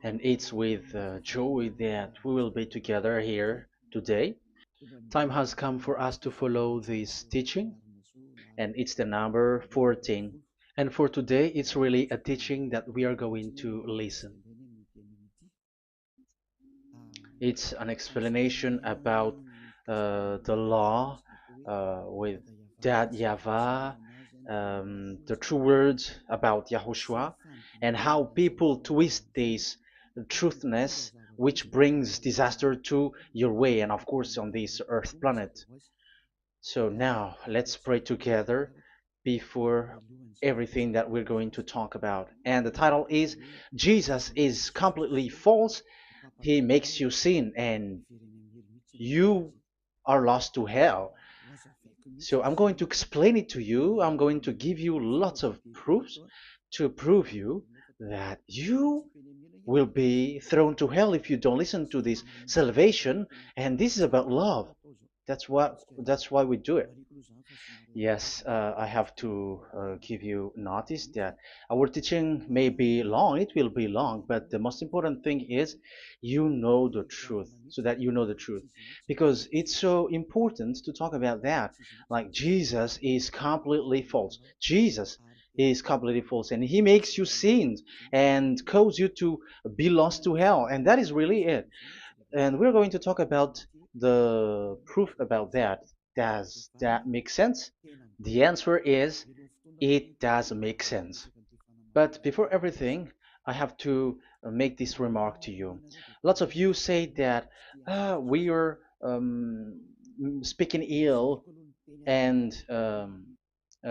And it's with joy that we will be together here today. Time has come for us to follow this teaching, and it's the number 14. And for today, it's really a teaching that we are going to listen. It's an explanation about the law with that YAHVAH, the true words about YAHOSHUAH, and how people twist this truthness which brings disaster to your way and of course on this earth planet. So now let's pray together before everything that we're going to talk about. And the title is Jesus is completely false. He makes you sin and you are lost to hell. So I'm going to explain it to you. I'm going to give you lots of proofs to prove you that you will be thrown to hell if you don't listen to this salvation. And this is about love. That's why we do it. Yes, I have to give you notice that our teaching may be long, it will be long, but the most important thing is you know the truth, so that you know the truth. Because it's so important to talk about that. Like Jesus is completely false. Jesus is completely false, and he makes you sin and cause you to be lost to hell, and that is really it. And we're going to talk about the proof about that. Does that make sense? The answer is it does make sense. But before everything, I have to make this remark to you. Lots of you say that we are speaking ill and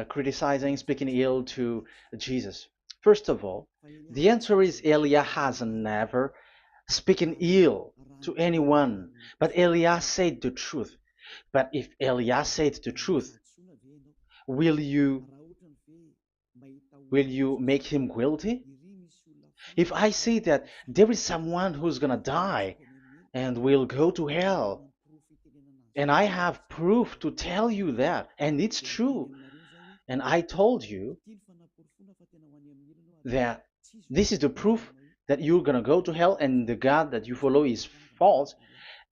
criticizing, speaking ill to Jesus. First of all, the answer is Elia has never speaking ill to anyone, but Elia said the truth. But if Elia said the truth, will you make him guilty? If I say that there is someone who's gonna die and will go to hell, and I have proof to tell you that, and it's true, and I told you that this is the proof that you're gonna go to hell and the God that you follow is false,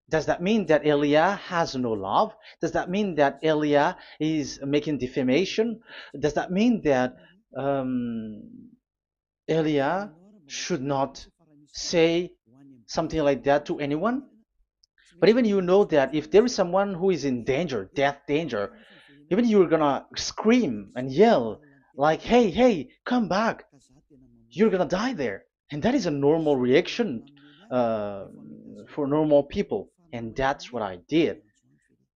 does that mean that Elia has no love? Does that mean that Elia is making defamation? Does that mean that um, Elia should not say something like that to anyone? But even you know that if there is someone who is in danger, death danger, even you're gonna scream and yell like, hey, hey, come back. You're gonna die there. And that is a normal reaction uh, for normal people. And that's what I did.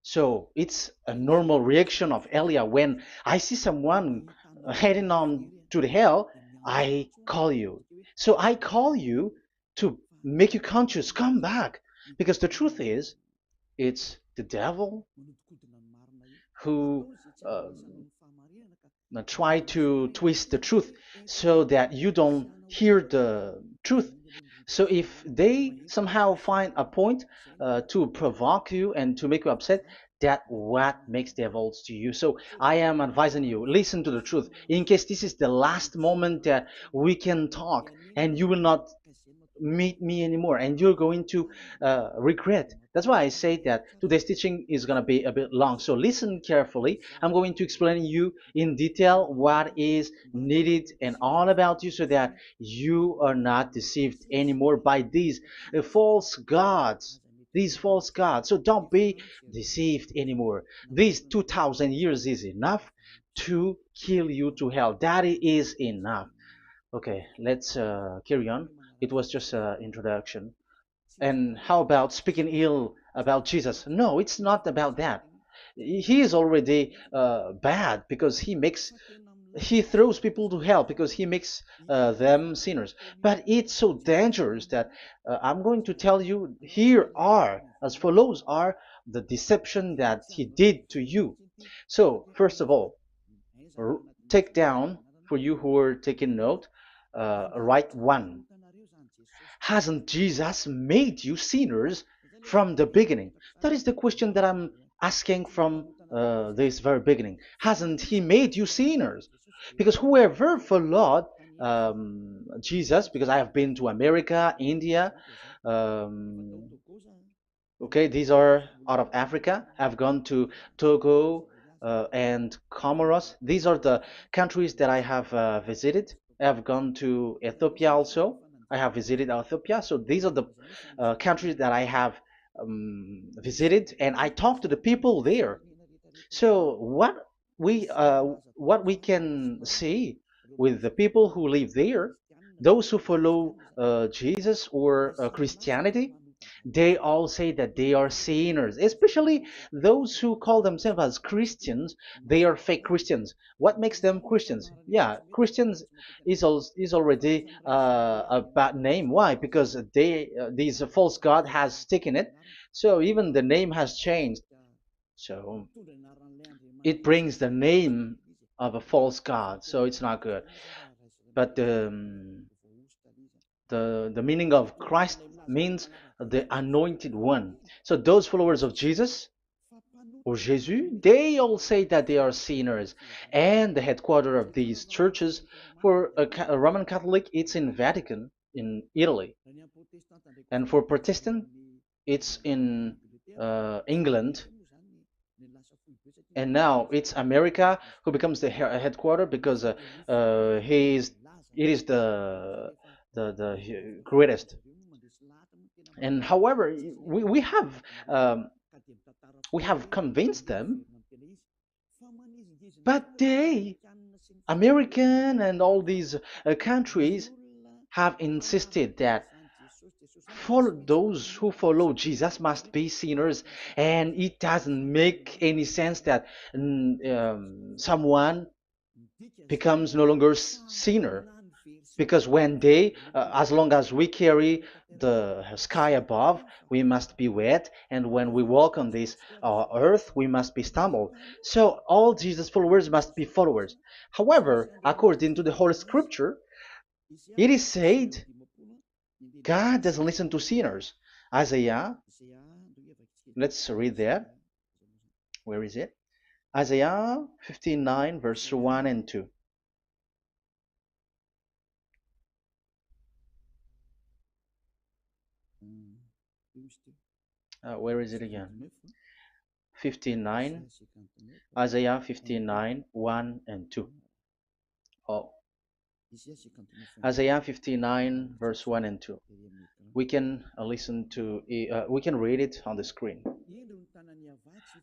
So it's a normal reaction of Elia when I see someone heading on to the hell, I call you. So I call you to make you conscious, come back. Because the truth is, it's the devil who uh, try to twist the truth so that you don't hear the truth. So if they somehow find a point to provoke you and to make you upset, that what makes devils to you. So I am advising you, listen to the truth. In case this is the last moment that we can talk and you will not meet me anymore and you're going to regret. That's why I say that today's teaching is going to be a bit long, so listen carefully. I'm going to explain you in detail what is needed and all about you so that you are not deceived anymore by these false gods, these false gods. So don't be deceived anymore. These 2000 years is enough to kill you to hell. That is enough. Okay, let's carry on. It was just an introduction. And how about speaking ill about Jesus? No, it's not about that. He is already bad because he throws people to hell because he makes them sinners. But it's so dangerous that I'm going to tell you here are as follows are the deception that he did to you. So first of all, take down for you who are taking note. Write one. Hasn't Jesus made you sinners from the beginning? That is the question that I'm asking from this very beginning. Hasn't he made you sinners? Because whoever followed Jesus, because I have been to America, India. Um, okay, these are out of Africa. I've gone to Togo and Comoros. These are the countries that I have visited. I have gone to Ethiopia also. I have visited Ethiopia. So these are the countries that I have visited, and I talked to the people there. So what we can see with the people who live there, those who follow Jesus or Christianity, they all say that they are sinners, especially those who call themselves as Christians. They are fake Christians. What makes them Christians? Yeah, Christians is already a bad name. Why? Because these false god has taken it. So even the name has changed. So it brings the name of a false god, so it's not good. But the meaning of Christ means the anointed one. So those followers of Jesus or Jesus, they all say that they are sinners. And the headquarters of these churches, for a Roman Catholic, it's in Vatican in Italy, and for Protestant, it's in England, and now it's America who becomes the headquarter because he is it is the greatest. And however, we have um, we have convinced them, but they, American and all these countries, have insisted that those who follow Jesus must be sinners, and it doesn't make any sense that someone becomes no longer sinner, because when they as long as we carry the sky above, we must be wet, and when we walk on this earth, we must be stumbled. So all Jesus followers must be followers. However, according to the Holy Scripture, it is said God doesn't listen to sinners. Isaiah, let's read that. Where is it? Isaiah 59 verse 1 and 2. Where is it again? 59, Isaiah 59, 1 and 2. Oh, Isaiah 59, verse 1 and 2. We can we can read it on the screen.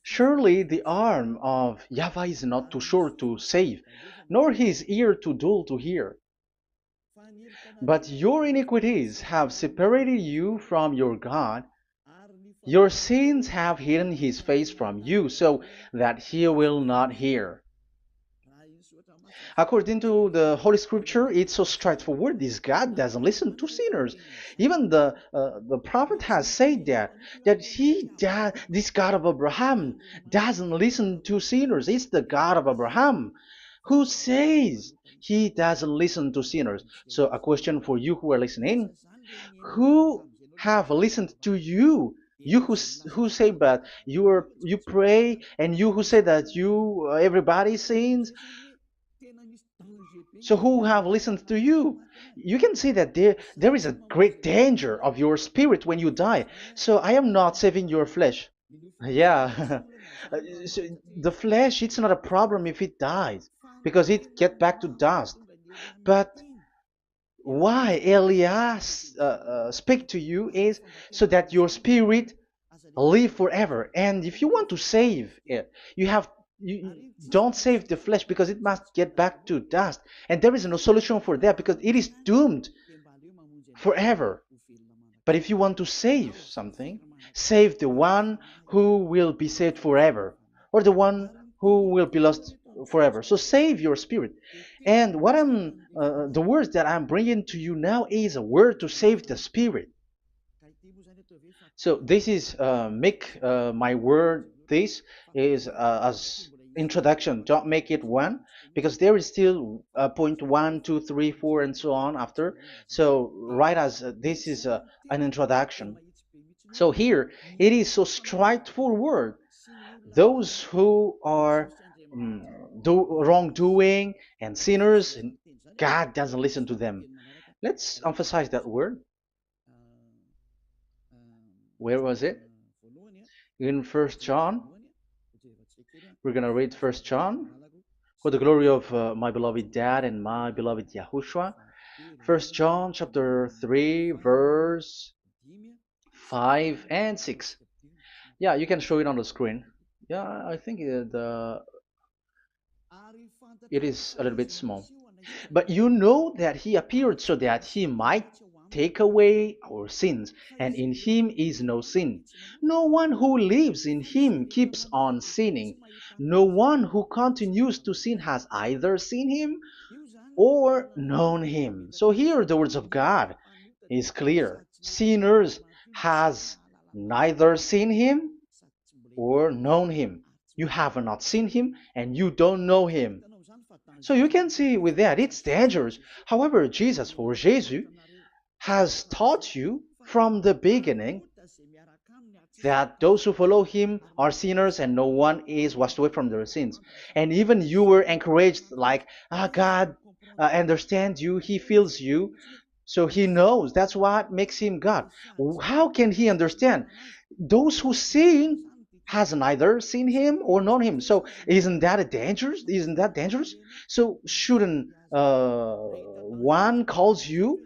Surely the arm of Yahweh is not too short to save, nor his ear too dull to hear. But your iniquities have separated you from your God. Your sins have hidden his face from you so that he will not hear. According to the Holy Scripture, it's so straightforward. This God doesn't listen to sinners. Even the prophet has said this God of Abraham doesn't listen to sinners. It's the God of Abraham who says he doesn't listen to sinners. So a question for you who are listening: who have listened to you? You who say that you pray, and you who say that you everybody sins. So who have listened to you? You can see that there is a great danger of your spirit when you die. So I am not saving your flesh. Yeah. So the flesh, it's not a problem if it dies, because it get back to dust. But why Elias speak to you is so that your spirit live forever. And if you want to save it, you don't save the flesh, because it must get back to dust, and there is no solution for that because it is doomed forever. But if you want to save something, save the one who will be saved forever, or the one who will be lost forever. So save your spirit. And the words that I'm bringing to you now is a word to save the spirit. So this is make my word. This is as introduction. Don't make it one, because there is still point 1, 2, 3, 4, and so on after. So write as this is an introduction. So here it is so straightforward. Those who are wrongdoing and sinners, God doesn't listen to them. Let's emphasize that word. Where was it? In First John. We're gonna read First John. For the glory of my beloved Dad and my beloved YAHOSHUAH. First John chapter 3 verse 5 and 6. Yeah, you can show it on the screen. Yeah, I think it is a little bit small. But you know that he appeared so that he might take away our sins, and in him is no sin. No one who lives in him keeps on sinning. No one who continues to sin has either seen him or known him. So here the words of God is clear. Sinners has neither seen him or known him. You have not seen him and you don't know him. So you can see with that it's dangerous. However, Jesus or Jesus has taught you from the beginning that those who follow him are sinners and no one is washed away from their sins. And even you were encouraged like, God understands you, he feels you, so he knows. That's what makes him God. How can he understand? Those who sin has neither seen him or known him. So isn't that a dangerous? Isn't that dangerous? So shouldn't one calls you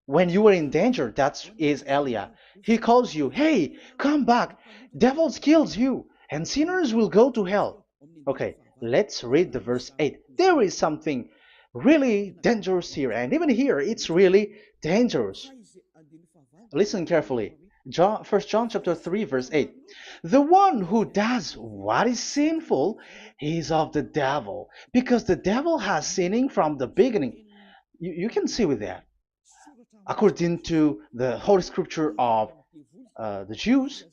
when you were in danger? That is Elia. He calls you, hey, come back. Devils kills you, and sinners will go to hell. Okay, let's read the verse 8. There is something really dangerous here, and even here it's really dangerous. Listen carefully. John, 1 John chapter 3 verse 8. The one who does what is sinful is of the devil, because the devil has sinning from the beginning. You can see with that. According to the Holy Scripture of the Jews,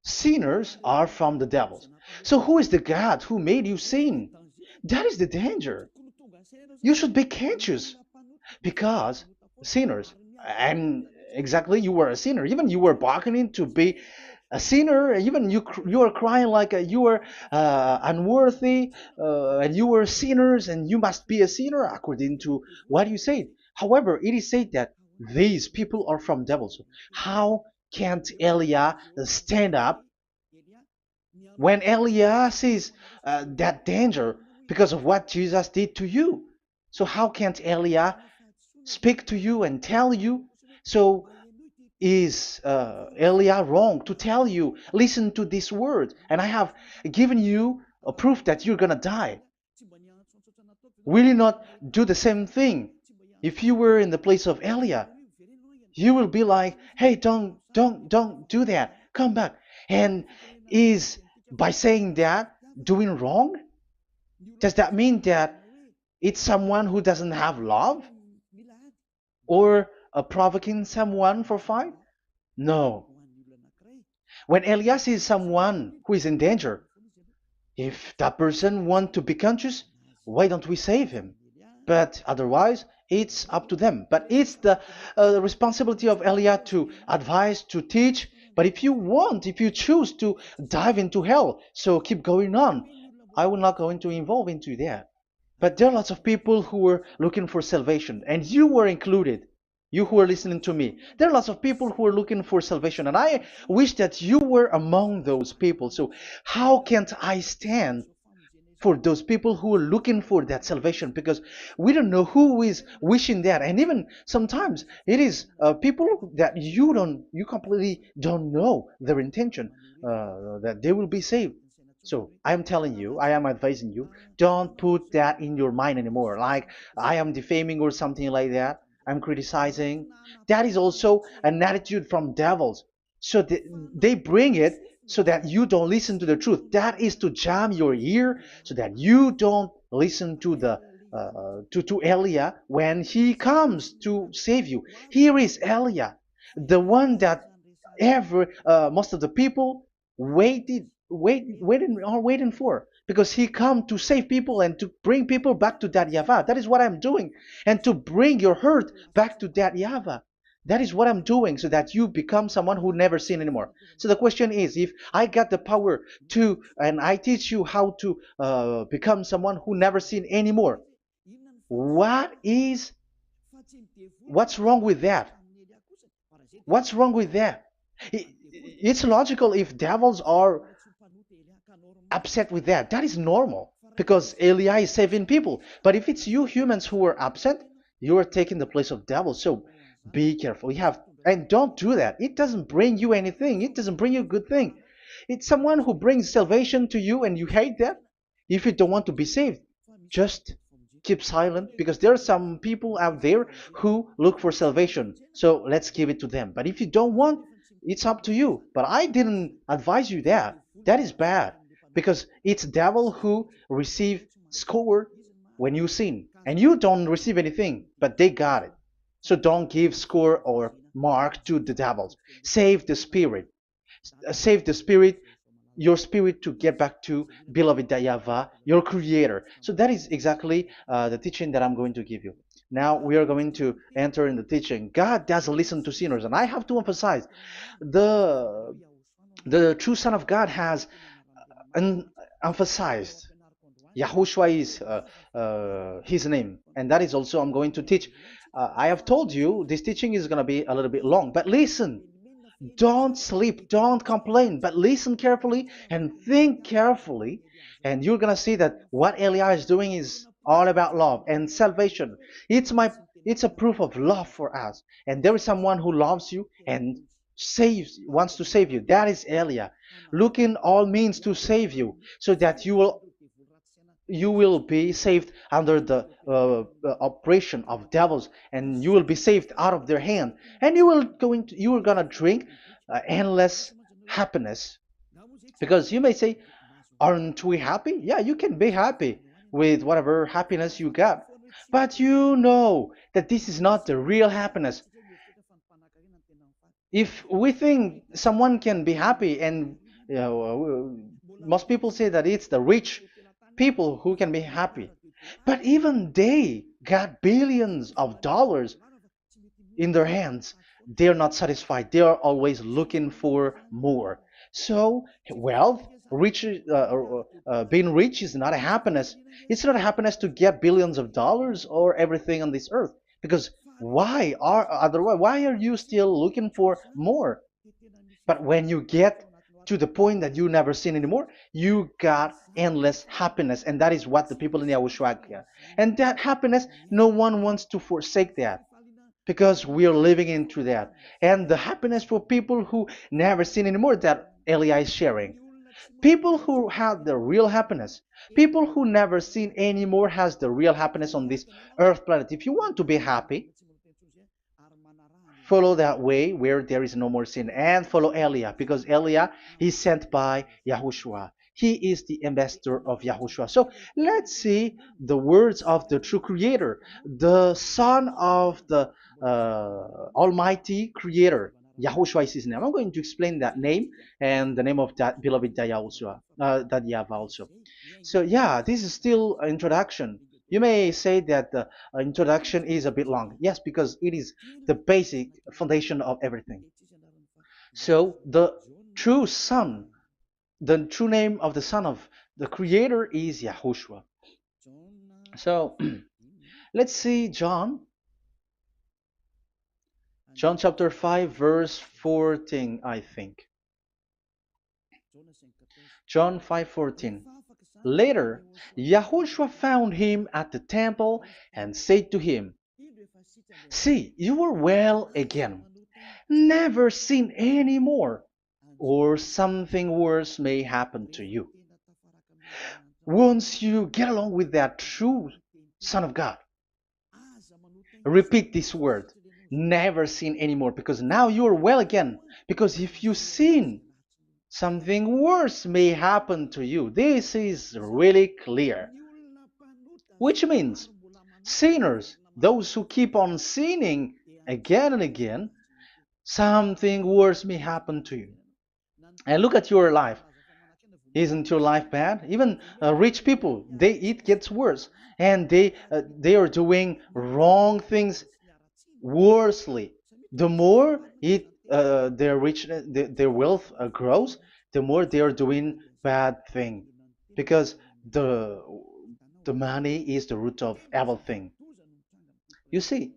sinners are from the devils. So who is the God who made you sin? That is the danger. You should be conscious because sinners, and exactly you were a sinner. Even you were bargaining to be a sinner. Even you are crying like you were unworthy, and you were sinners, and you must be a sinner according to what you said. However, it is said that these people are from devils. How can't Elia stand up when Elia sees that danger because of what Jesus did to you? So how can't Elia speak to you and tell you? So is Elia wrong to tell you, listen to this word, and I have given you a proof that you're gonna die? Will you not do the same thing? If you were in the place of Elia, you will be like, hey, don't do that. Come back. And is by saying that doing wrong? Does that mean that it's someone who doesn't have love? Or provoking someone for fight? No. When Elias sees someone who is in danger, if that person wants to be conscious, why don't we save him? But otherwise, it's up to them. But it's the responsibility of Elia to advise, to teach. But if you want, if you choose to dive into hell, so keep going on. I will not go into involve into that. But there are lots of people who were looking for salvation, and you were included. You who are listening to me, there are lots of people who are looking for salvation, and I wish that you were among those people. So how can't I stand for those people who are looking for that salvation? Because we don't know who is wishing that, and even sometimes it is people that you completely don't know their intention that they will be saved. So I am telling you, I am advising you, don't put that in your mind anymore. Like I am defaming or something like that. I'm criticizing. That is also an attitude from devils. So they bring it so that you don't listen to the truth. That is to jam your ear so that you don't listen to the to Elia when he comes to save you. Here is Elia, the one that ever most of the people waiting for, because he come to save people and to bring people back to that YAHVAH. That is what I'm doing, and to bring your hurt back to that YAHVAH. That is what I'm doing, so that you become someone who never sin anymore. So the question is, if I got the power to, and I teach you how to become someone who never sin anymore, What is what's wrong with that? What's wrong with that? It's logical if devils are upset with that. That is normal because Eli is saving people. But if it's you humans who are upset, you are taking the place of devils. So be careful. You have and don't do that. It doesn't bring you anything. It doesn't bring you a good thing. It's someone who brings salvation to you and you hate that. If you don't want to be saved, just keep silent because there are some people out there who look for salvation. So let's give it to them. But if you don't want, it's up to you. But I didn't advise you that. That is bad because it's devil who receive score when you sin and you don't receive anything, but they got it. So don't give score or mark to the devils. Save the spirit. Save the spirit, your spirit to get back to beloved YAHVAH, your creator. So that is exactly the teaching that I'm going to give you. Now we are going to enter in the teaching. God doesn't listen to sinners, and I have to emphasize the the true Son of God has emphasized. Yahushua is his name, and that is also I'm going to teach. I have told you this teaching is going to be a little bit long, but listen. Don't sleep, don't complain, but listen carefully and think carefully, and you're gonna see that what Eli is doing is all about love and salvation. It's my it's a proof of love for us, and there is someone who loves you and wants to save you. That is Elia, looking all means to save you, so that you will be saved under the oppression of devils, and you will be saved out of their hand, and you are gonna drink endless happiness. Because you may say, aren't we happy? Yeah, you can be happy with whatever happiness you got, but you know that this is not the real happiness. If we think someone can be happy, and most people say that it's the rich people who can be happy, but even they got billions of dollars in their hands, they're not satisfied. They are always looking for more. So wealth, being rich is not a happiness. It's not a happiness to get billions of dollars or everything on this earth. Because why are you still looking for more? But when you get to the point that you never sin anymore, you got endless happiness, and that is what the people in Yahushua get. And that happiness, no one wants to forsake that because we are living into that. And the happiness for people who never sin anymore that Elia is sharing. People who have the real happiness, people who never sin anymore has the real happiness on this earth planet. If you want to be happy, follow that way where there is no more sin and follow Elia because Elia is sent by Yahushua. He is the ambassador of Yahushua. So let's see the words of the true creator, the son of the almighty creator. Yahushua is his name. I'm going to explain that name and the name of that beloved Yahushua, that YAHVAH also. So yeah, this is still an introduction. You may say that the introduction is a bit long. Yes, because it is the basic foundation of everything. So true son, the true name of the son of the creator is Yahushua. So let's see John chapter 5 verse 14, I think. John 5:14. Later, Yahushua found him at the temple and said to him, "See, you are well again. Never sin any more, or something worse may happen to you." Once you get along with that true Son of God, repeat this word. Never sin anymore, because now you are well again. Because if you sin, something worse may happen to you. This is really clear. Which means sinners, those who keep on sinning again and again, something worse may happen to you. And look at your life. Isn't your life bad? Even rich people, it gets worse, and they are doing wrong things worsely. The more their their wealth grows, the more they are doing bad thing, because the money is the root of everything. You see,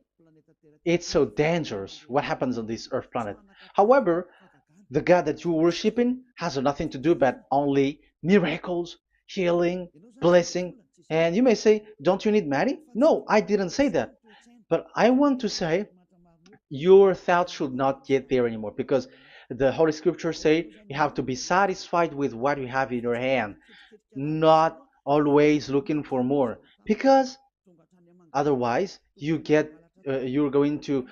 it's so dangerous what happens on this earth planet. However, the God that you're worshiping has nothing to do but only miracles, healing, blessing. And you may say, don't you need money? No, I didn't say that. But I want to say your thoughts should not get there anymore, because the Holy Scriptures say you have to be satisfied with what you have in your hand, not always looking for more, because otherwise you're going to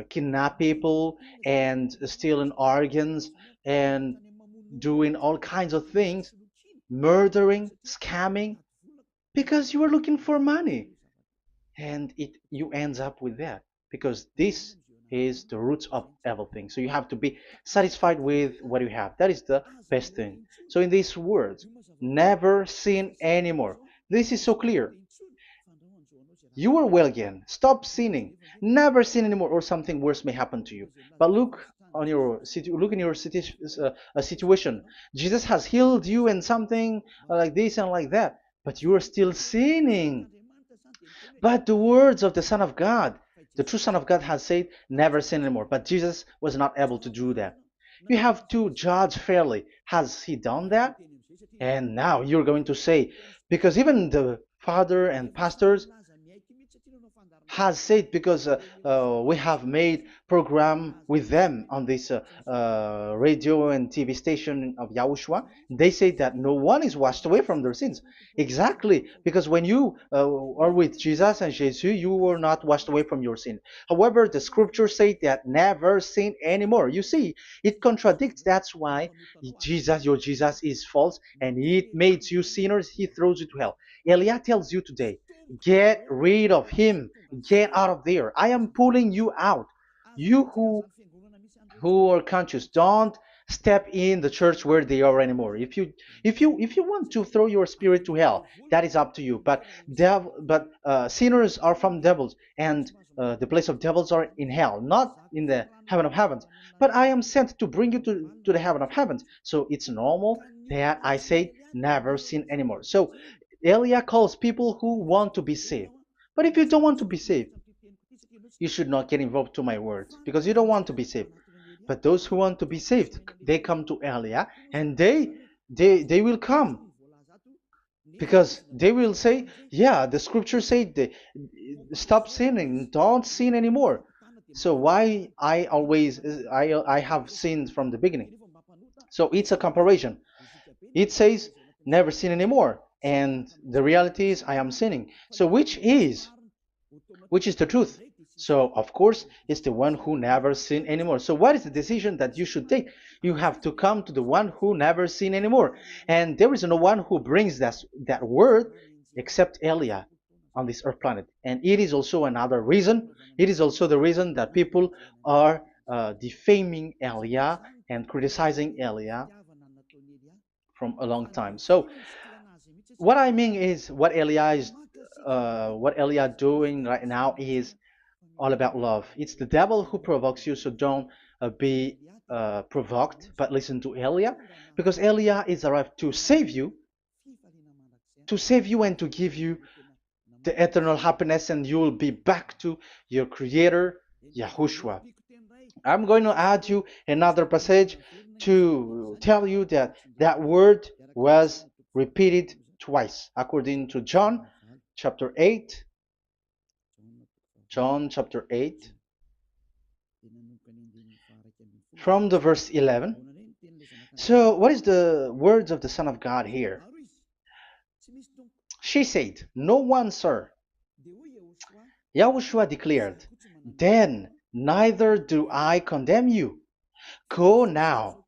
kidnap people and stealing organs and doing all kinds of things, murdering, scamming, because you are looking for money, and it you ends up with that, because this is the roots of everything. So you have to be satisfied with what you have. That is the best thing. So in these words, never sin anymore. This is so clear. You are well again. Stop sinning. Never sin anymore, or something worse may happen to you. But look in your situation. Jesus has healed you and something like this and like that, but you are still sinning. But the words of the Son of God, the true Son of God, has said, never sin anymore. But Jesus was not able to do that. You have to judge fairly. Has he done that? And now you're going to say, because even the father and pastors has said, because we have made program with them on this radio and TV station of Yahushua, they say that no one is washed away from their sins. Exactly, because when you are with Jesus and Jesus, you were not washed away from your sin. However, the scriptures say that never sin anymore. You see, it contradicts. That's why your Jesus is false, and it makes you sinners. He throws you to hell. Elia tells you today, get rid of him. Get out of there. I am pulling you out. You who are conscious, don't step in the church where they are anymore. If you want to throw your spirit to hell, that is up to you. But sinners are from devils, and the place of devils are in hell, not in the heaven of heavens. But I am sent to bring you to the heaven of heavens. So it's normal that I say never sin anymore. So Elia calls people who want to be saved. But if you don't want to be saved, you should not get involved to my words, because you don't want to be saved. But those who want to be saved, they come to Elia, and they will come, because they will say, yeah, the scriptures say stop sinning, don't sin anymore. So why I have sinned from the beginning? So it's a comparison. It says never sin anymore, and the reality is I am sinning. So which is the truth? So of course it's the one who never sin anymore. So what is the decision that you should take? You have to come to the one who never sin anymore, and there is no one who brings that word except Elia on this earth planet. And it is also another reason. It is also the reason that people are defaming Elia and criticizing Elia from a long time. So what I mean is what Elia doing right now is all about love. It's the devil who provokes you, so don't be provoked, but listen to Elia, because Elia is arrived to save you and to give you the eternal happiness, and you will be back to your Creator, Yahushua. I'm going to add you another passage to tell you that that word was repeated twice, according to John chapter 8. John chapter 8, from the verse 11. So what is the words of the Son of God here? She said, no one, sir. Yahushua declared, then neither do I condemn you. Go now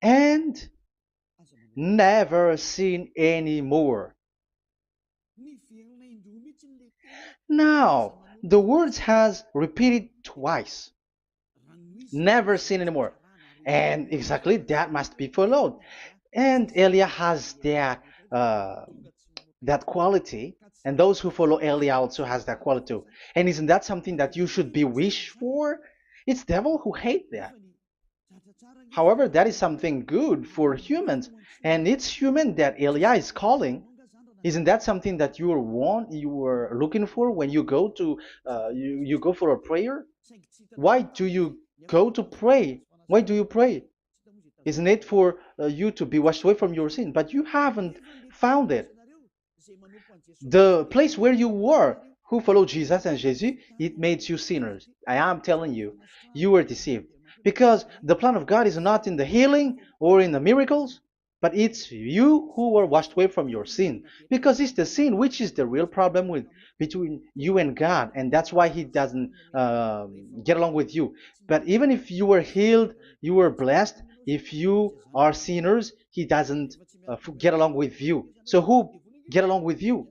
and never sin any more. Now, the words has repeated twice. Never sin anymore. And exactly that must be followed. And Elia has that quality, and those who follow Elia also has that quality too. And isn't that something that you should be wish for? It's devil who hate that. However, that is something good for humans, and it's human that Elia is calling. Isn't that something that you were looking for when you go to you go for a prayer? Why do you go to pray? Why do you pray? Isn't it for you to be washed away from your sin? But you haven't found it. The place where you were, who followed Jesus and Jesus, it made you sinners. I am telling you, you were deceived. Because the plan of God is not in the healing or in the miracles, but it's you who were washed away from your sin. Because it's the sin which is the real problem with between you and God, and that's why He doesn't get along with you. But even if you were healed, you were blessed. If you are sinners, He doesn't get along with you. So who get along with you?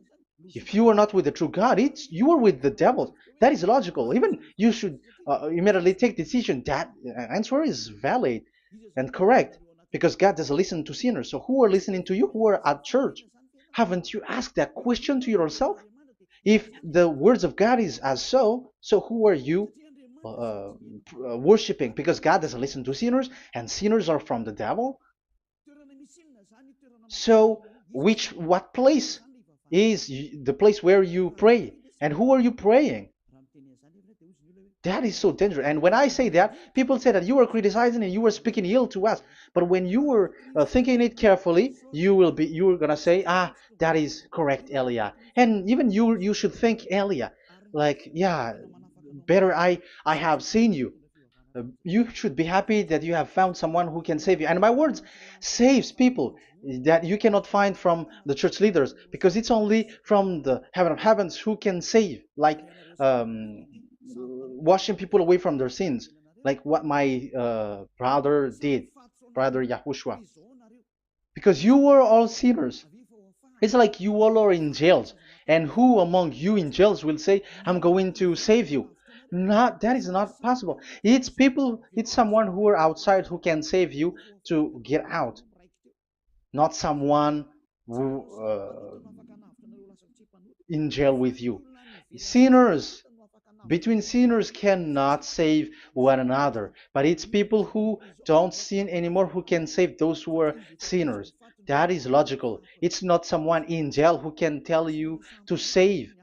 If you are not with the true God, it's you are with the devil. That is logical. Even you should immediately take decision. That answer is valid and correct because God doesn't listen to sinners. So who are listening to you? Who are at church? Haven't you asked that question to yourself? If the words of God is as so who are you worshiping? Because God doesn't listen to sinners, and sinners are from the devil. So what place is the place where you pray, and who are you praying? That is so dangerous. And when I say that, people say that you were criticizing and you were speaking ill to us. But when you were thinking it carefully, you are gonna say, that is correct, Elia. And even you should think, Elia, like, yeah, better I have seen you. You should be happy that you have found someone who can save you. And my words saves people that you cannot find from the church leaders, because it's only from the heaven of heavens who can save, like um, washing people away from their sins, like what my brother did, brother Yahushua, because you were all sinners. It's like you all are in jails, and who among you in jails will say, "I'm going to save you"? Not that is not possible. It's people. It's someone who are outside who can save you to get out, not someone who in jail with you. Sinners between sinners cannot save one another, but it's people who don't sin anymore who can save those who are sinners. That is logical. It's not someone in jail who can tell you to save.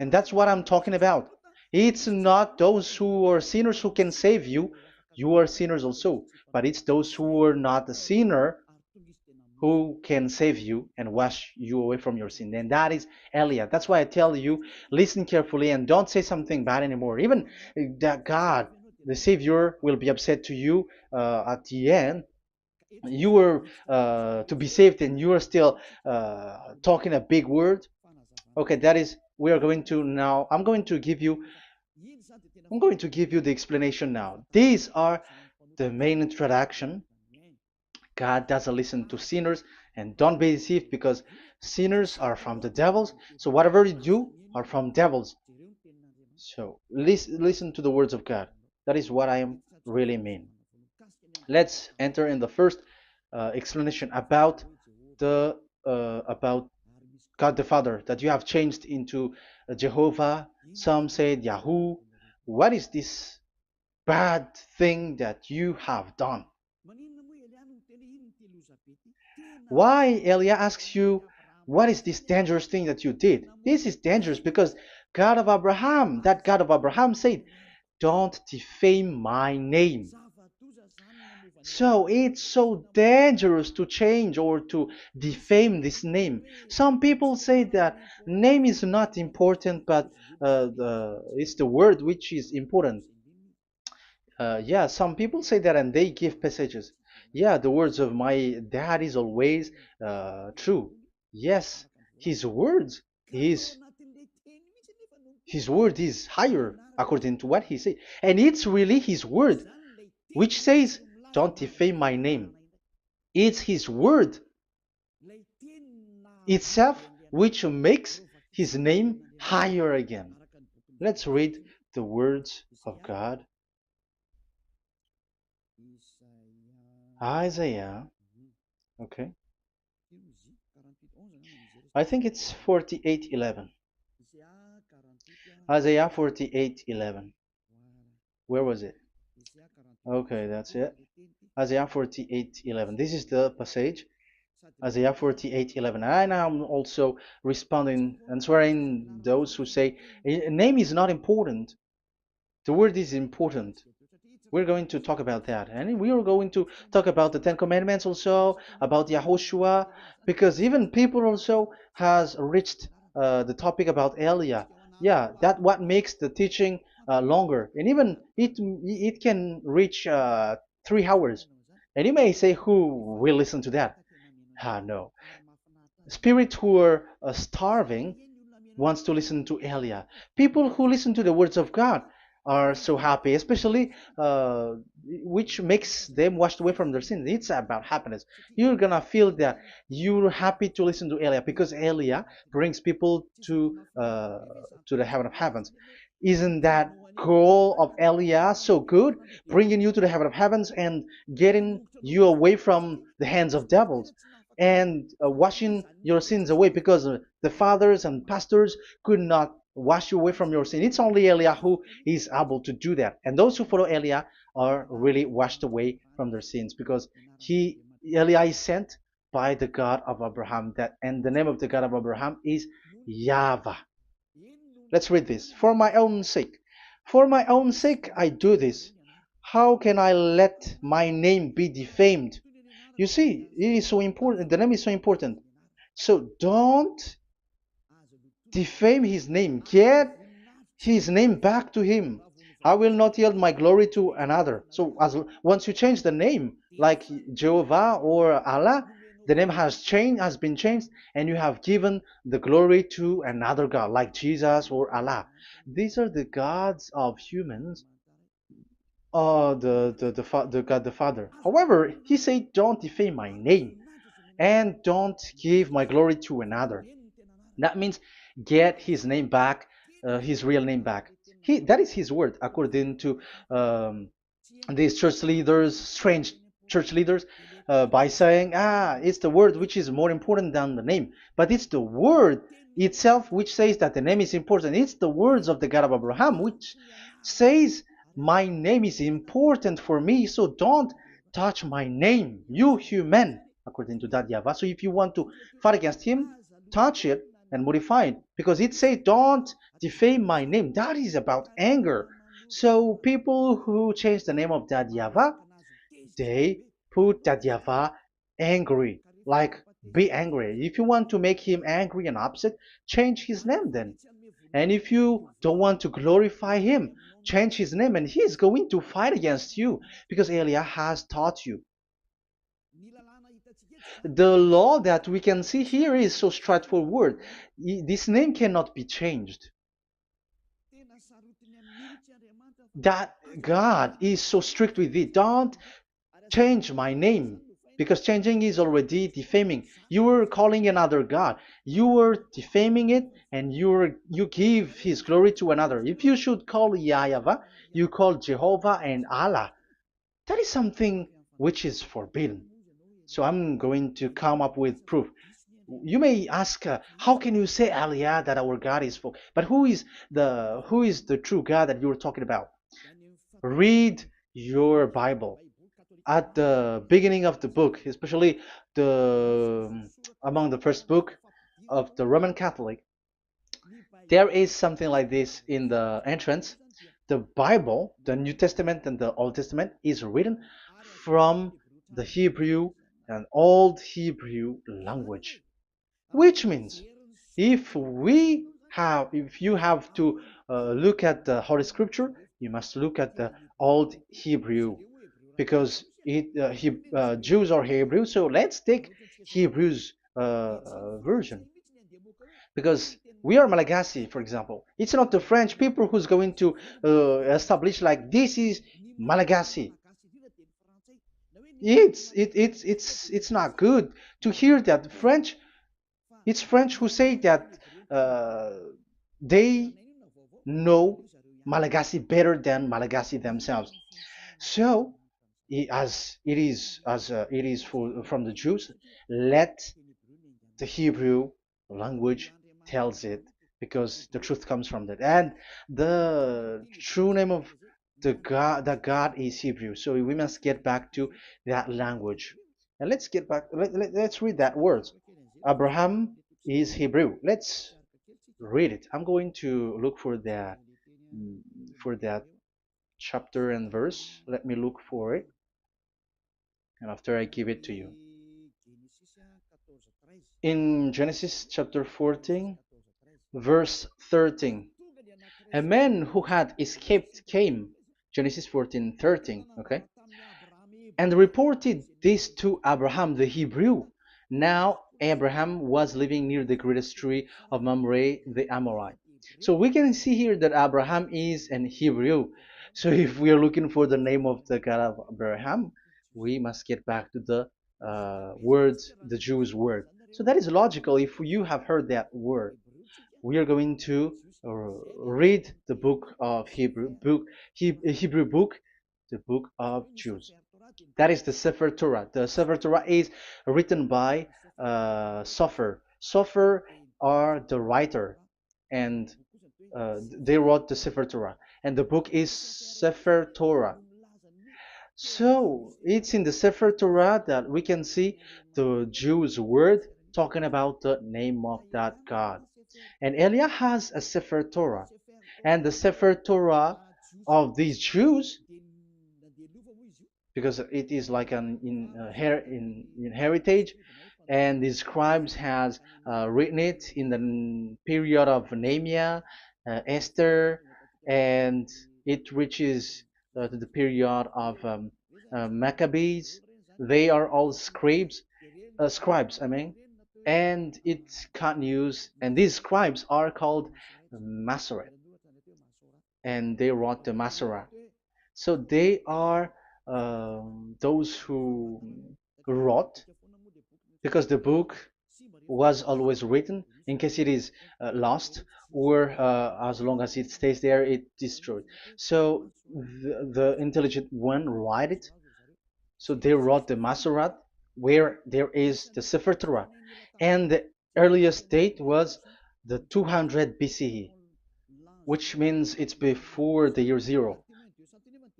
And that's what I'm talking about. It's not those who are sinners who can save you. You are sinners also. But it's those who are not a sinner who can save you and wash you away from your sin. And that is Elia. That's why I tell you, listen carefully and don't say something bad anymore. Even that God, the Savior, will be upset to you at the end. You were to be saved and you are still talking a big word. Okay, that is, we are going to now, I'm going to give you the explanation now. These are the main introduction. God doesn't listen to sinners, and don't be deceived because sinners are from the devils. So whatever you do are from devils. So listen to the words of God. That is what I am really mean. Let's enter in the first explanation about God the Father that you have changed into Jehovah. Some said Yahoo. What is this bad thing that you have done? Why Elia asks you, what is this dangerous thing that you did? This is dangerous because God of Abraham, that God of Abraham said, don't defame my name. So it's so dangerous to change or to defame this name. Some people say that name is not important, but it's the word which is important. Yeah, some people say that and they give passages. Yeah, the words of my dad is always true. Yes, his words, his his word is higher according to what he said. And it's really his word which says, don't defame my name. It's his word itself which makes his name higher again. Let's read the words of God. Isaiah, okay. I think it's 48:11. Isaiah 48:11. Where was it? Okay, that's it. Isaiah 48:11. This is the passage. Isaiah 48:11. And I'm also responding, answering those who say a name is not important. The word is important. We're going to talk about that. And we are going to talk about the Ten Commandments also, about Yahushua, because even people also has reached the topic about Elia. Yeah, that what makes the teaching longer. And even it can reach 3 hours. And you may say, who will listen to that? Ah, no. Spirits who are starving wants to listen to Elia. People who listen to the words of God are so happy, especially which makes them washed away from their sins. It's about happiness. You're gonna feel that you're happy to listen to Elia because Elia brings people to the heaven of heavens. Isn't that goal of Elia so good, bringing you to the heaven of heavens and getting you away from the hands of devils? And washing your sins away because the fathers and pastors could not wash you away from your sin. It's only Eliah who is able to do that. And those who follow Eliah are really washed away from their sins because Eliah is sent by the God of Abraham. And the name of the God of Abraham is YAHVAH. Let's read this. For my own sake. For my own sake I do this. How can I let my name be defamed? You see, it is so important. The name is so important. So don't defame his name. Get his name back to him. I will not yield my glory to another. So once you change the name, like Jehovah or Allah, the name has been changed, and you have given the glory to another God, like Jesus or Allah. These are the gods of humans, the God the Father. However, he said, "Don't defame my name, and don't give my glory to another." That means get his name back, his real name back. That is his word, according to um, these church leaders, strange church leaders, by saying, it's the word which is more important than the name. But it's the word itself which says that the name is important. It's the words of the God of Abraham which says, my name is important for me, so don't touch my name, you human, according to that YAHVAH. So if you want to fight against him, touch it and modify it, because it says, don't defame my name. That is about anger. So people who change the name of that YAHVAH, they put that YAHVAH angry, like be angry. If you want to make him angry and upset, change his name then. And if you don't want to glorify him, change his name, and he's going to fight against you because Elia has taught you. The law that we can see here is so straightforward. This name cannot be changed. That God is so strict with it. Don't change my name, because changing is already defaming. You were calling another God. You were defaming it, and you give his glory to another. If you should call YAHVAH, you call Jehovah and Allah. That is something which is forbidden. So I'm going to come up with proof. You may ask, how can you say Aliyah that our God is for? But who is the true God that you're talking about? Read your Bible. At the beginning of the book, especially the among the first book of the Roman Catholic, there is something like this in the entrance. The Bible, the New Testament and the Old Testament, is written from the Hebrew and Old Hebrew language, which means if you have to look at the Holy Scripture, you must look at the Old Hebrew, because Jews are Hebrew. So let's take Hebrew's version, because we are Malagasy, for example. It's not the French people who's going to establish like this is Malagasy. It's not good to hear that French. It's French who say that uh, they know Malagasy better than Malagasy themselves. So, as it is from the Jews, let the Hebrew language tells it, because the truth comes from that. And the true name of the God is Hebrew. So we must get back to that language. And let's get back. Let's read that word. Abraham is Hebrew. Let's read it. I'm going to look mm, for that chapter and verse. Let me look for it, and after I give it to you. In Genesis chapter 14, verse 13, a man who had escaped came, Genesis 14:13, okay, and reported this to Abraham the Hebrew. Now Abraham was living near the greatest tree of Mamre the Amorite. So we can see here that Abraham is an Hebrew. So if we are looking for the name of the God of Abraham, we must get back to the word, the Jews word. So that is logical. If you have heard that word, we are going to read the book of Hebrew book, the book of Jews. That is the Sefer Torah. The Sefer Torah is written by Sofer. Sofer are the writer, and they wrote the Sefer Torah, and the book is Sefer Torah. So it's in the Sefer Torah that we can see the Jews' word talking about the name of that God. And Eliah has a Sefer Torah, and the Sefer Torah of these Jews, because it is like an in heritage, and the scribes has written it in the period of Nehemiah, Esther, and it reaches to the period of Maccabees. They are all scribes, I mean, and it continues, and these scribes are called Masoret, and they wrote the Masorah. So they are those who wrote, because the book was always written in case it is lost, or as long as it stays there, it destroyed. So the intelligent one write it. So they wrote the Masorat, where there is the Sefer Torah, and the earliest date was the 200 BCE, which means it's before the year zero.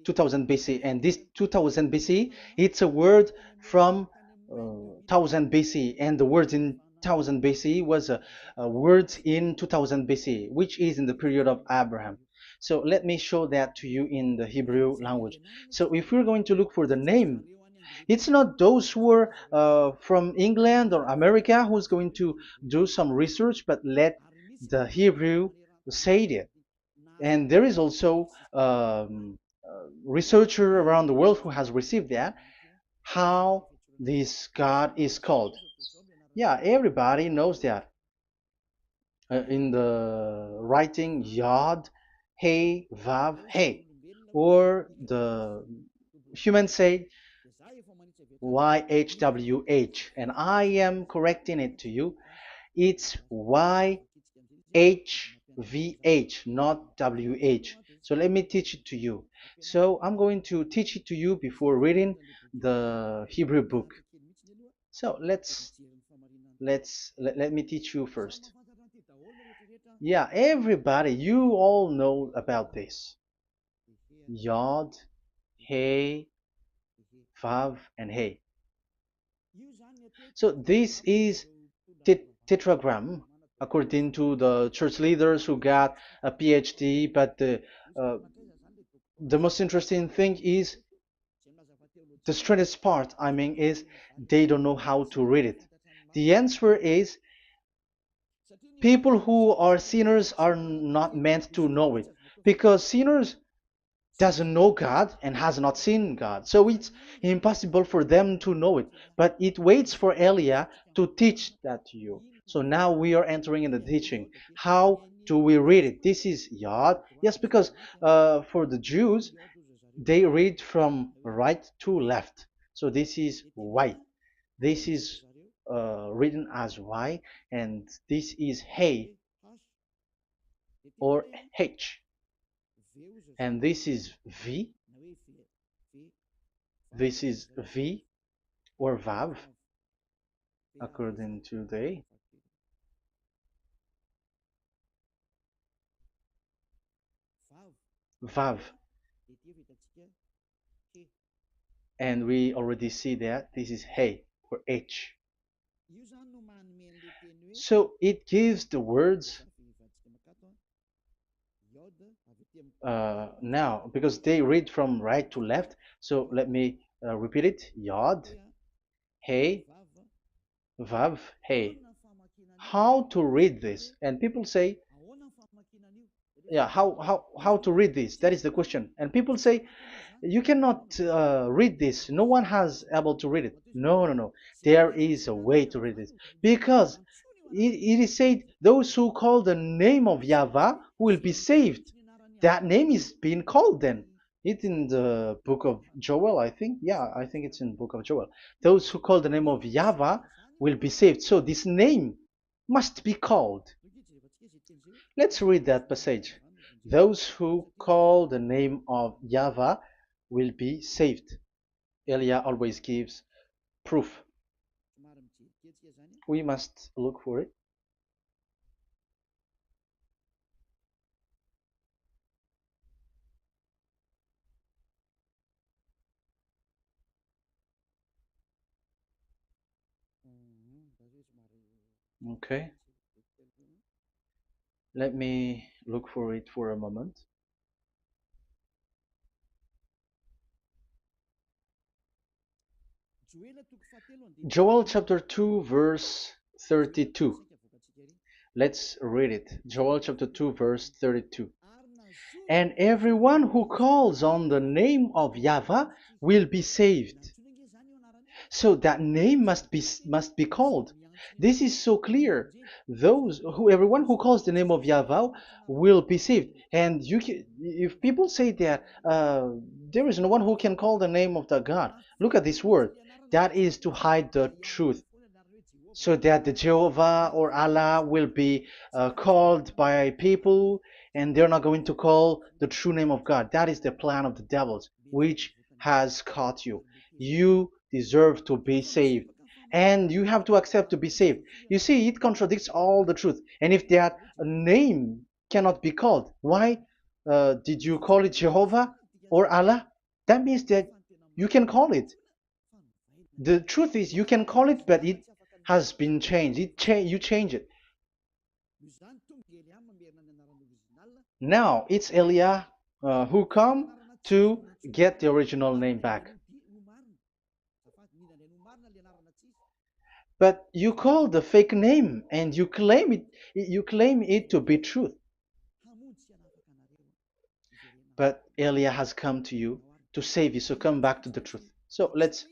2000 BC, and this 2000 BC, it's a word from 1000 BC, and the word in 1000 BC was a word in 2000 BC, which is in the period of Abraham. So let me show that to you in the Hebrew language. So if we're going to look for the name, it's not those who are from England or America who's going to do some research, but let the Hebrew say it. And there is also researcher around the world who has received that, how this God is called. Yeah, everybody knows that. In the writing Yod, Hey, Vav, Hey, or the human say YHWH, and I am correcting it to you. It's YHVH, not WH. So let me teach it to you. So I'm going to teach it to you before reading the Hebrew book. So let me teach you first. Yeah, everybody, you all know about this. Yod, Hey, Vav, and Hey. So this is tetragram, according to the church leaders who got a PhD. But the most interesting thing is, the strangest part, I mean, is they don't know how to read it. The answer is, people who are sinners are not meant to know it, because sinners doesn't know God and has not seen God. So it's impossible for them to know it. But it waits for Elia to teach that to you. So now we are entering in the teaching. How do we read it? This is Yod. Yes, because for the Jews, they read from right to left. So this is Y. This is written as Y, and this is Hey or H. And this is V. This is V or Vav, according to the Vav. And we already see that this is Hey. or H. So it gives the words now, because they read from right to left. So let me repeat it. Yod, Hey, Vav, Hey. How to read this? And people say, yeah, how to read this? That is the question. And people say, you cannot read this. No one has able to read it. No, no, no. There is a way to read this, because it is said, those who call the name of Yahweh will be saved. That name is being called then. It's in the book of Joel, I think. Yeah, I think it's in the book of Joel. Those who call the name of Yahweh will be saved. So this name must be called. Let's read that passage. Those who call the name of Yahweh will be saved. Elia always gives proof. We must look for it. Okay. Let me look for it for a moment. Joel chapter 2 verse 32. Let's read it. Joel chapter 2 verse 32. And everyone who calls on the name of Yahweh will be saved. So that name must be called. This is so clear. Everyone who calls the name of Yahweh will be saved. And if people say that there is no one who can call the name of the God, look at this word. That is to hide the truth, so that the Jehovah or Allah will be called by people, and they're not going to call the true name of God. That is the plan of the devils, which has caught you. You deserve to be saved, and you have to accept to be saved. You see, it contradicts all the truth. And if that name cannot be called, why did you call it Jehovah or Allah? That means that you can call it. The truth is, you can call it, but it has been changed. You change it. Now it's Elia who come to get the original name back. But you call the fake name and you claim it. You claim it to be truth. But Elia has come to you to save you. So come back to the truth. So let's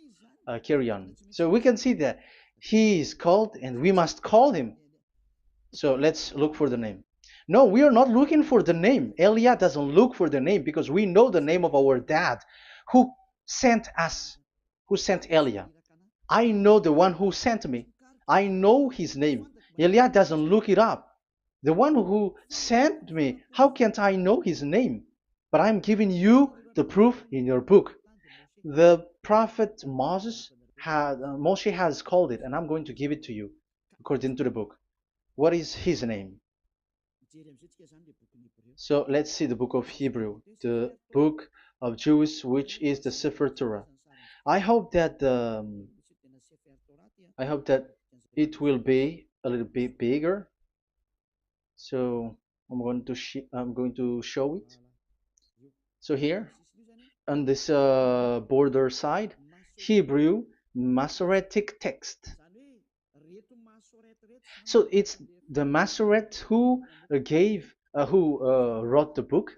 carry on. So we can see that he is called and we must call him. So let's look for the name. No, we are not looking for the name. Elia doesn't look for the name, because we know the name of our dad who sent us, who sent Elia. I know the one who sent me. I know his name. Elia doesn't look it up. The one who sent me, how can't I know his name? But I'm giving you the proof in your book. The prophet Moshe has called it, and I'm going to give it to you according to the book. What is his name? So let's see the book of Hebrew, the book of Jews, which is the Sefer Torah. I hope that it will be a little bit bigger. So I'm going to show it. So here on this border side, Hebrew Masoretic text. So it's the Masoret who wrote the book.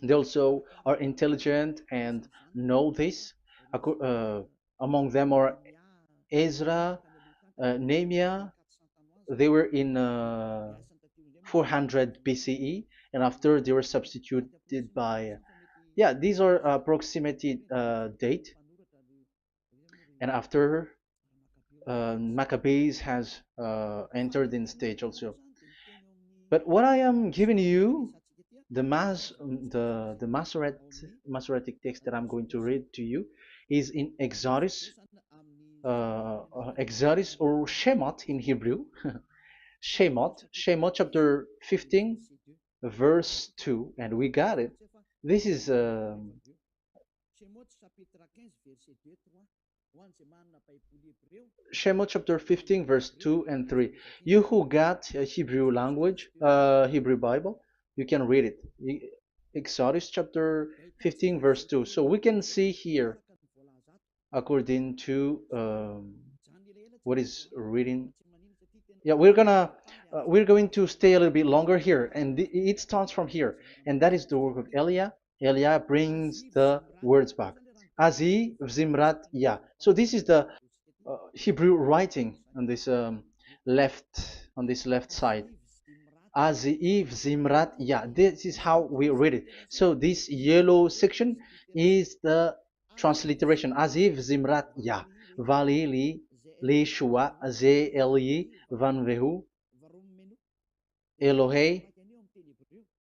They also are intelligent and know this. Among them are Ezra, Nehemiah. They were in 400 BCE, and after they were substituted by, yeah, these are approximated date. And after Maccabees has entered in stage also. But what I am giving you, the Masoretic text that I'm going to read to you, is in Exodus, Exodus or Shemot in Hebrew, Shemot chapter 15, verse 2, and we got it. This is Shemot chapter 15 verse 2 and 3. You who got a Hebrew language, Hebrew Bible, you can read it. Exodus chapter 15 verse 2. So we can see here according to what is reading. Yeah, we're going to stay a little bit longer here, and it starts from here, and that is the work of Eliah. Eliah brings the words back. Azi Zimrat Ya. So this is the Hebrew writing on this left side. Aziv Zimrat Ya. This is how we read it. So this yellow section is the transliteration. Aziv Zimrat Ya. Vali li shua ze eli van vehu Elohei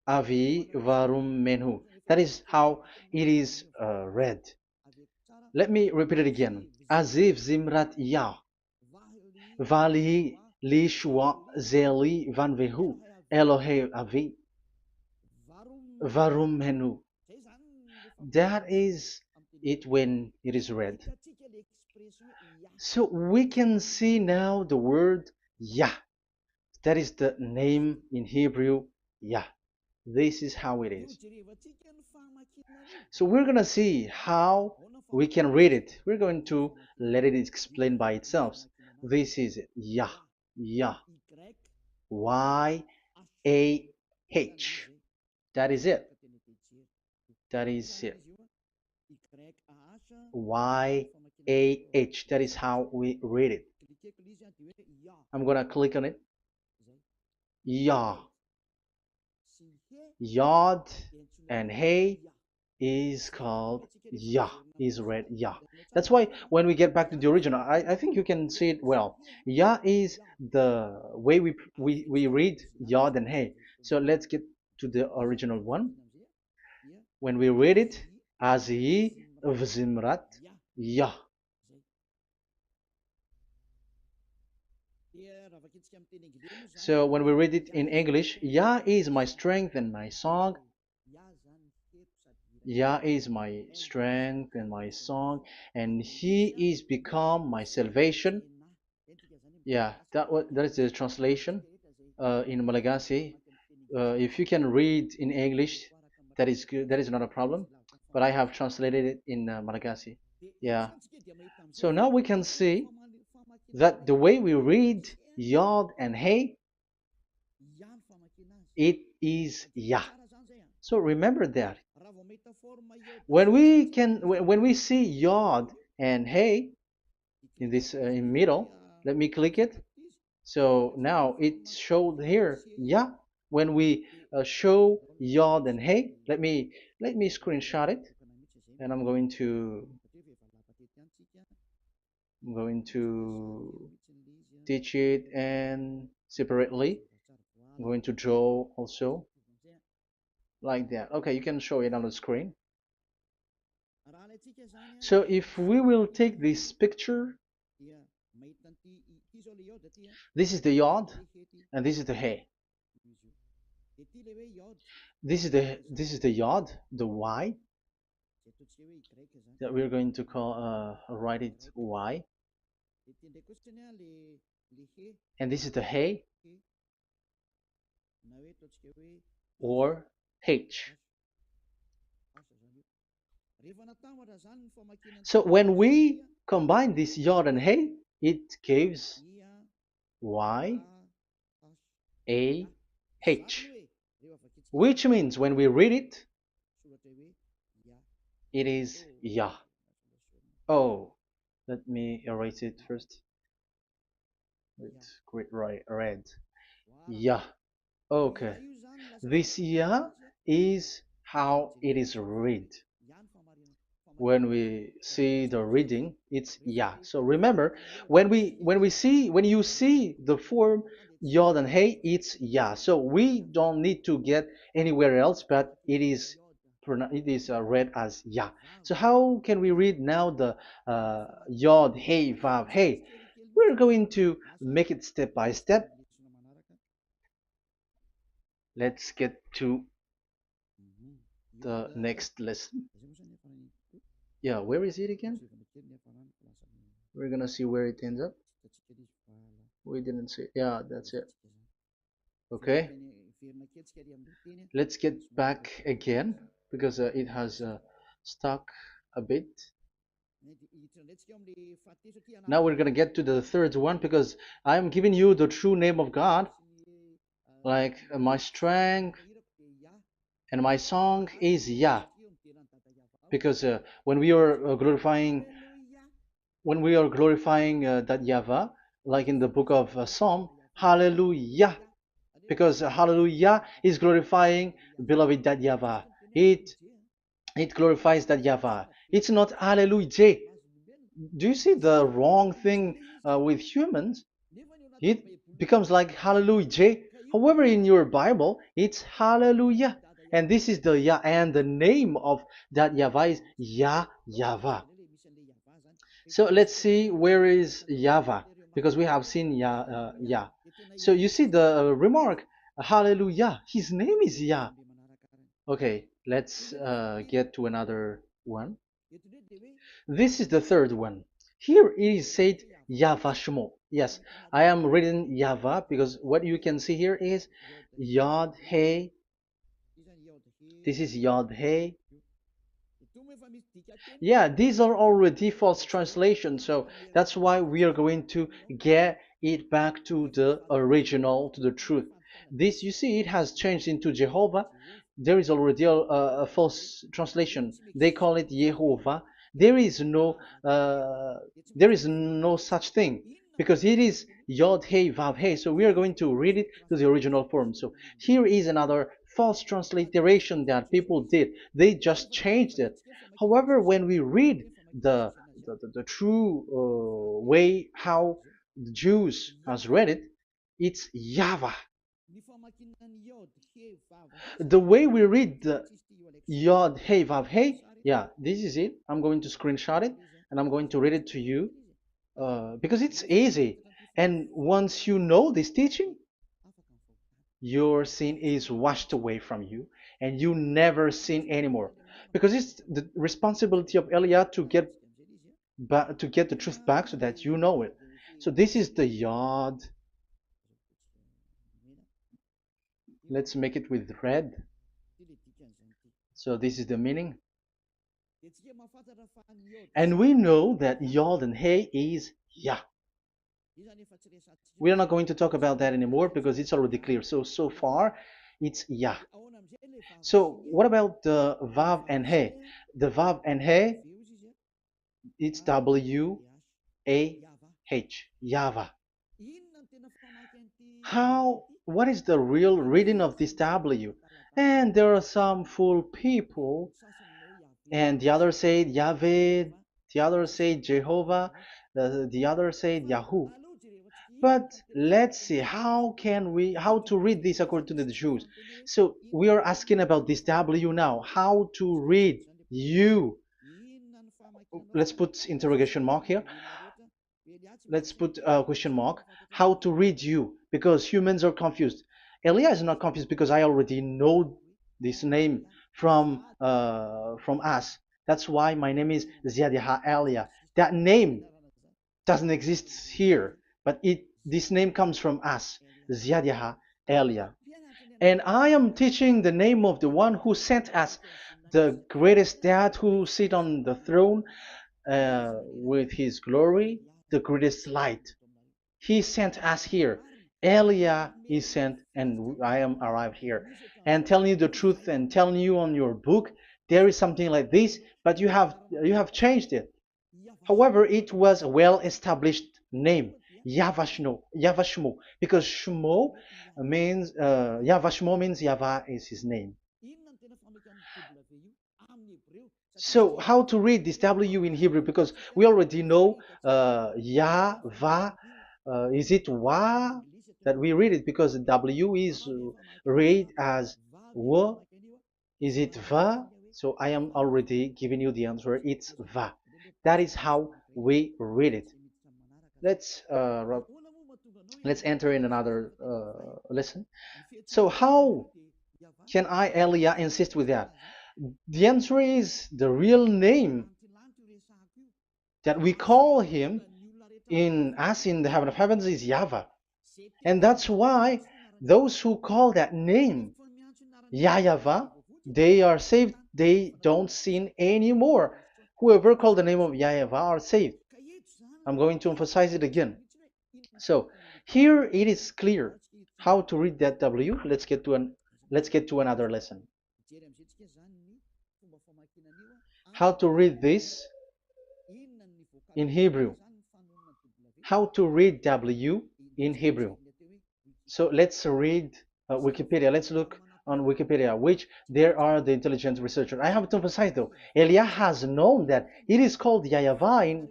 avi varum menhu. That is how it is read. Let me repeat it again. Aziv Zimrat Ya. Vali li shua ze eli van vehu Elohei avi varum menhu. That is it when it is read. So we can see now the word Yah. That is the name in Hebrew, Yah. This is how it is. So we're going to see how we can read it. We're going to let it explain by itself. This is it. Yah. Yah. Y-A-H. That is it. That is it. Y-A-H. That is how we read it. I'm going to click on it. Yah. Yod and Hey is called Yah, is read Yah. That's why when we get back to the original, I think you can see it well. Yah is the way we read Yod and Hey. So let's get to the original one. When we read it, Azi Vzimrat Yah. So when we read it in English, Yah is my strength and my song. Yah is my strength and my song, and He is become my salvation. Yeah, that is the translation in Malagasy. If you can read in English, that is good. That is not a problem. But I have translated it in Malagasy. Yeah. So now we can see that the way we read Yod and Hey, it is Yah. So remember that. When we see Yod and Hey in this in middle, let me click it. So now it showed here, yeah. When we show Yod and Hey, let me screenshot it, and I'm going to teach it and separately. I'm going to draw also like that. Okay, you can show it on the screen. So if we will take this picture, this is the Yod and this is the Hey. This is the Yod, the Y that we're going to call write it Y, and this is the Hey or H. So when we combine this Yod and Hey, it gives Y A H, which means when we read it, it is Yah. Oh, let me erase it first with great red. Yah. Okay. This Yah is how it is read. When we see the reading, it's Yah. So remember, when you see the form Yod and Hey, it's Yah. So we don't need to get anywhere else, but it is read as Yah. So how can we read now the Yod, Hey, Vav, Hey? We're going to make it step by step. Let's get to the next lesson. Yeah, where is it again? We're gonna see where it ends up. We didn't see. Yeah, that's it. Okay. Let's get back again because it has stuck a bit. Now we're gonna get to the third one because I'm giving you the true name of God, like my strength and my song is Yah. Because when we are glorifying that Yahvah, like in the book of Psalm, Hallelujah, because Hallelujah is glorifying beloved that Yahvah. It glorifies that Yahvah. It's not Hallelujah. Do you see the wrong thing with humans? It becomes like Hallelujah. However, in your Bible, it's Hallelujah. And this is the Yah, and the name of that Yahvah is Yahvah. So let's see where is Yahvah, because we have seen Yah. So you see the remark, Hallelujah, his name is Yah. Okay, let's get to another one. This is the third one. Here it is said YAHVAH. Yes, I am reading Yahvah because what you can see here is Yod Hey. This is Yod Hey. Yeah, these are already false translations, so that's why we are going to get it back to the original, to the truth. This, you see, it has changed into Jehovah. There is already a false translation. They call it Yehovah. There is no, uh, there is no such thing because it is Yod Hey Vav Hey. So we are going to read it to the original form. So here is another false transliteration that people did. They just changed it. However, when we read the true way how the Jews has read it, it's Yahvah. The way we read the Yod Hey Vav Hey, yeah, this is it. I'm going to screenshot it and I'm going to read it to you because it's easy. And once you know this teaching, your sin is washed away from you and you never sin anymore. Because it's the responsibility of Eliah to get the truth back so that you know it. So this is the Yod. Let's make it with red. So this is the meaning. And we know that Yod and Hey is Yah. We are not going to talk about that anymore because it's already clear. So far, it's Yah. So what about the Vav and He? The Vav and He, it's W-A-H, Yahvah. What is the real reading of this W? And there are some fool people, and the others say Yahweh, the others say Jehovah, the others say Yahoo. But let's see how to read this according to the Jews. So we are asking about this W now. How to read you? Let's put interrogation mark here. Let's put a question mark. How to read you? Because humans are confused. Elia is not confused because I already know this name from us. That's why my name is Ziadiha Elia. That name doesn't exist here, but this name comes from us, Ziadiha Elia. And I am teaching the name of the one who sent us, the greatest dad who sit on the throne with his glory, the greatest light. He sent us here. Elia is sent, and I am arrived here. And telling you the truth and telling you on your book, there is something like this, but you have changed it. However, it was a well-established name, YAHVAH, because Shmo means YAHVAH means Yahvah is his name. So how to read this W in Hebrew? Because we already know Yahvah. Is it Wa that we read it? Because W is read as W. Is it Va? So I am already giving you the answer. It's Va. That is how we read it. Let's enter in another lesson. So how can I, Elia, insist with that? The answer is the real name that we call him in us in the heaven of heavens is YAHVAH. And that's why those who call that name YAHVAH, they are saved. They don't sin anymore. Whoever called the name of YAHVAH are saved. I'm going to emphasize it again. So here it is clear how to read that W. Let's get to another lesson. How to read this in Hebrew. How to read W in Hebrew. So let's read Wikipedia. Let's look on Wikipedia, which there are the intelligent researchers. I have to emphasize though, Elia has known that it is called YAHVAH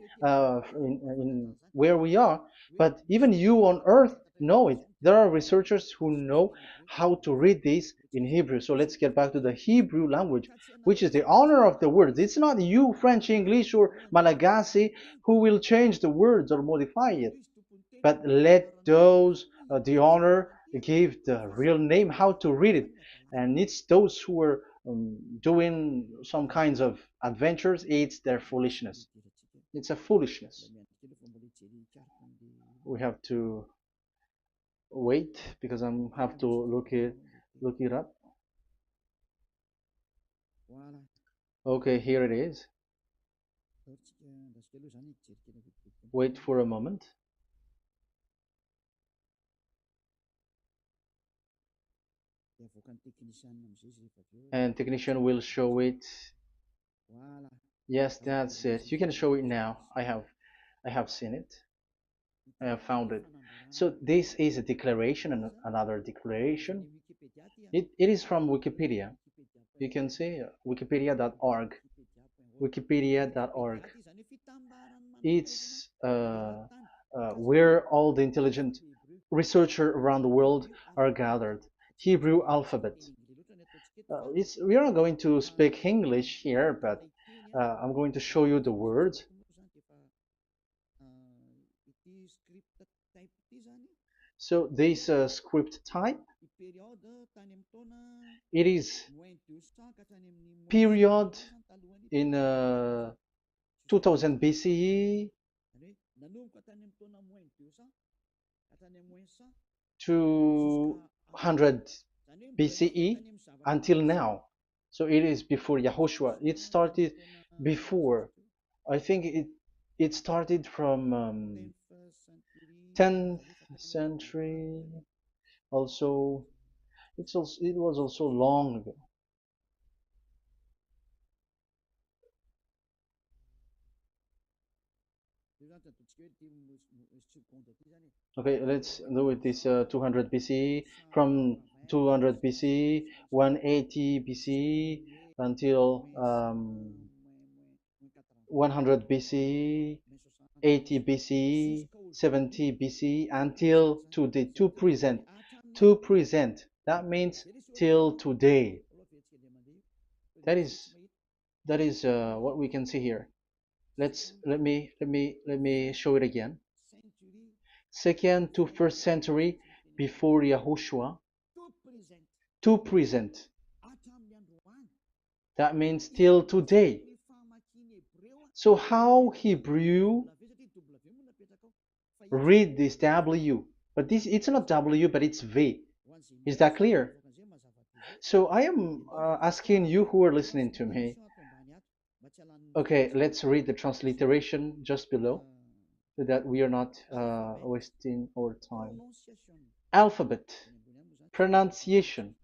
in where we are, but even you on earth know it. There are researchers who know how to read this in Hebrew. So let's get back to the Hebrew language, which is the honor of the words. It's not you, French, English, or Malagasy, who will change the words or modify it, but let those the honor give the real name how to read it. And it's those who are doing some kinds of adventures, it's their foolishness. It's a foolishness. We have to wait because I have to look it up. Okay, here it is. Wait for a moment. And technician will show it. Yes, that's it. You can show it now. I have seen it. I have found it. So this is a declaration and another declaration. It is from Wikipedia. You can see wikipedia.org. Wikipedia.org. It's where all the intelligent researchers around the world are gathered. Hebrew alphabet. We are not going to speak English here, but I'm going to show you the words. So this script type, it is period in 2000 BCE to 100 BCE until now. So it is before Yahushua. It started before. I think it started from 10th century. Also, it was also long ago. Okay, let's do it this 200 BCE, from 200 BCE, 180 BCE until 100 BCE, 80 BCE, 70 BCE until today, to present. To present. That means till today. That is what we can see here. Let me show it again. Second to first century before Yahushua, to present. That means till today. So how Hebrew read this W? But this, it's not W, but it's V. Is that clear? So I am asking you who are listening to me. Okay, let's read the transliteration just below, so that we are not wasting our time. Alphabet, pronunciation.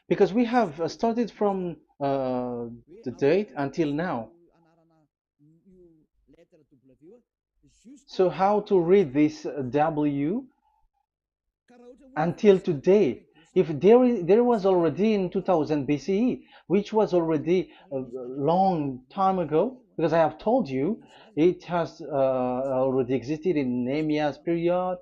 Because we have started from the date until now. So how to read this W until today? If there was already in 2000 BCE, which was already a long time ago, because I have told you it has already existed in Nehemiah's period,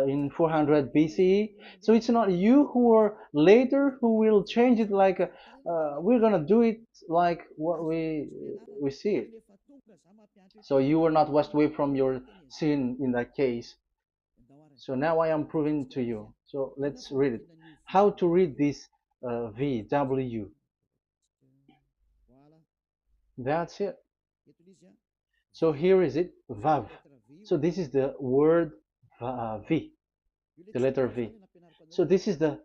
in 400 BCE. So it's not you who are later who will change it, like we're gonna do it like what we see it. So you were not washed away from your sin in that case. So now I am proving to you. So let's read it. How to read this V, W. That's it. So here is it, VAV. So this is the word V, the letter V. So this is the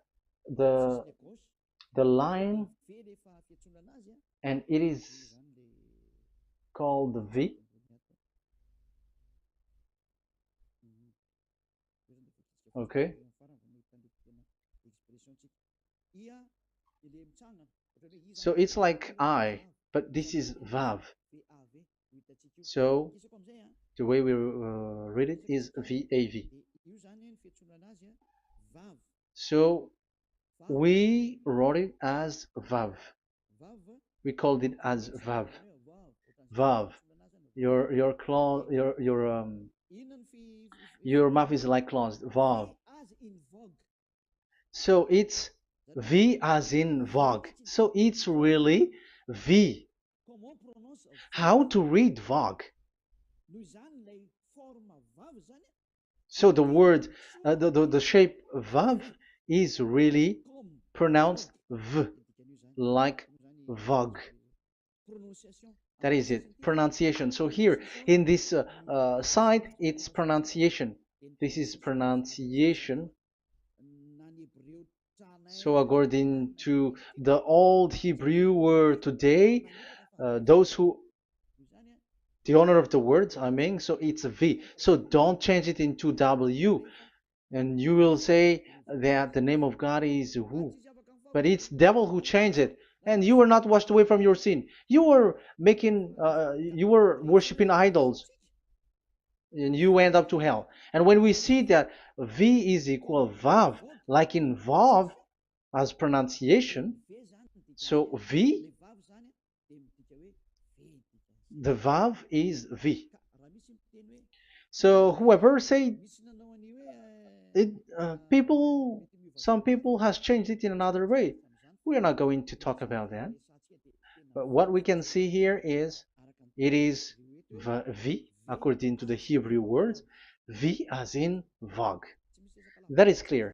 the line, and it is called the V. Okay. So it's like I, but this is VAV. So the way we read it is VAV. So we wrote it as VAV. We called it as VAV. VAV. Your claw, your mouth is like closed. VAV. So it's V as in Vogue. So it's really V. How to read Vogue? So the word, the shape Vav is really pronounced V, like Vogue. That is it, pronunciation. So here in this side, it's pronunciation. This is pronunciation. So according to the old Hebrew word today, those who, the owner of the words, I mean, so it's a V. So don't change it into W. And you will say that the name of God is who? But it's devil who changed it. And you were not washed away from your sin. You were you were worshiping idols. And you went up to hell. And when we see that V is equal Vav, like in Vav as pronunciation, so V, the Vav is V. So whoever say it, some people has changed it in another way. We are not going to talk about that. But what we can see here is it is V according to the Hebrew words, V as in Vogue. That is clear.